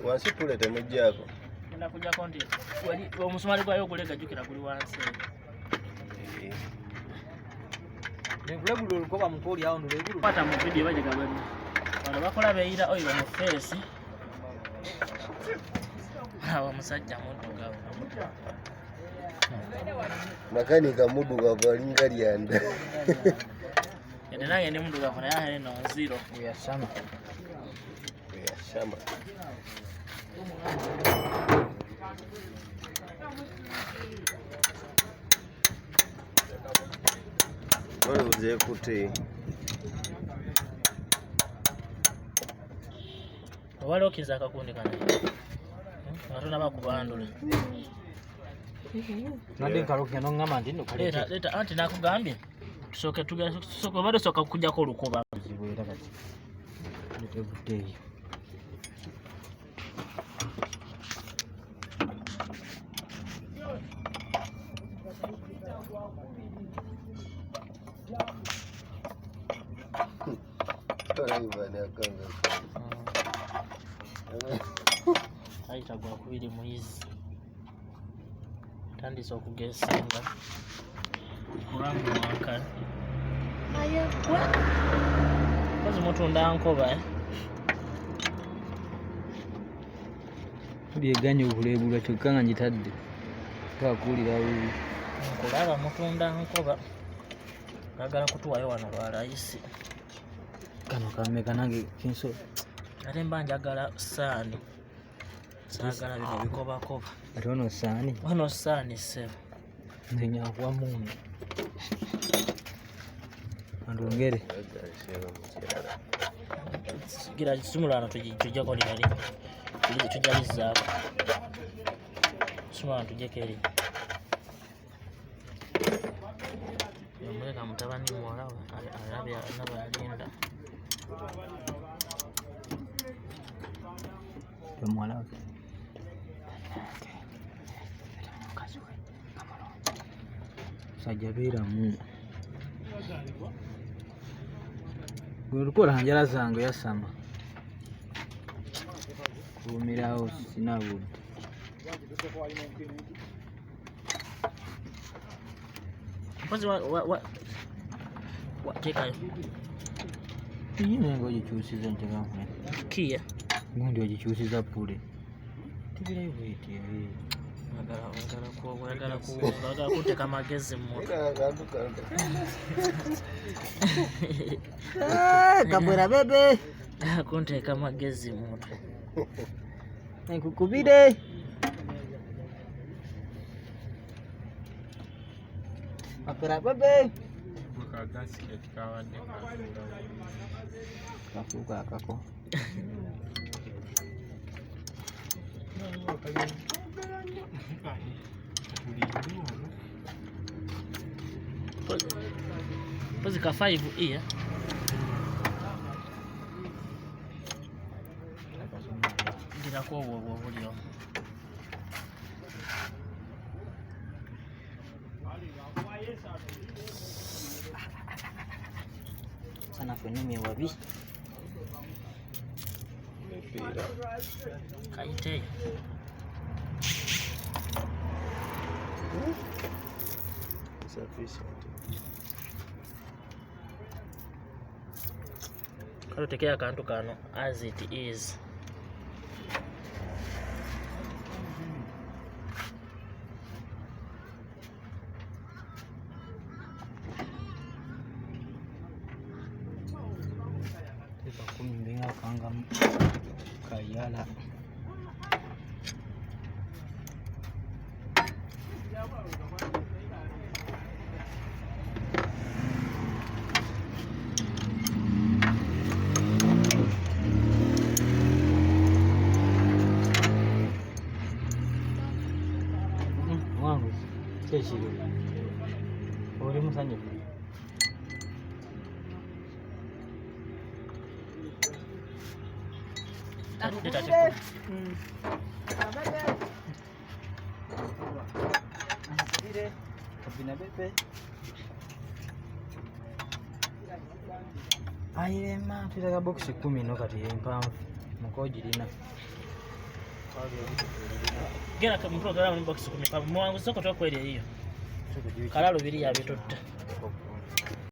Wansi tulete mujjako. Nenda kujjako ndi. Wali omusumali gwayo ogulega jukira guli wansi. Negule olukoba mukoli awo ndulekulu. Pata mu video baje gabani. Bano bakola beeyira oyo mu face. Awo musajja muddugavu. Makanika muddugavu alinga lyanda. Ene nange ndi muddugavu naye ali no zero. Uyashama. Uyashama. Wale uze kuti. Wale okiza akakundi kana. Natona bakubandula. Nade nkaruka no ngama ndi nokaleta. Leta anti nakugambye. Tusoke bado soka kujja ko lukuba. Zibuira kati. Lete buteyi. Aitagwa kubiri muizi tandisa okugesenga kulangu mwaka ayagwa kazi mutunda nkoba byeganye obuleebulwa kyokka nga njitadde twakuulira bubi nkulaba mutunda nkoba agala kutuwayo wano lwa layisi kano kameka nange kinso ate mba njagala saani saagala bino bikobakoba ate ono saani wano saani sebo nzenyakuwa munu andongere gira simulana tujjako nirali tujjalizaako simulana tujjeko eri yomuleka mutabani muwalawe alabe alaba alinda yomwalawe sajja beeramu gwe lukola njala zange yasama kuumirawo sina budde mpozi tekayo iyine nga ogikyusiza ntegankwe kiya gundi ogikyusiza pule tibirayo bweti oyagala kuteeka magezi mmoto kabwera bebe kunteeka magezi mmoto nkukubire kabwera bebe kafuuka akako pozi ka 5 iya ngira ko obwo bulio sana fenye wabi Mipira. kaite Sufficient. kalo tekea akantu kano as it is kumbinga kanga kayala wangu keshiro uri musanyufu Ayirema tulaga box 10 no kati empanvu mukojirina. Gera ka mtu gara mu box 10 pa mwangu soko tokweli hiyo. Kalalo biri ya bitotta.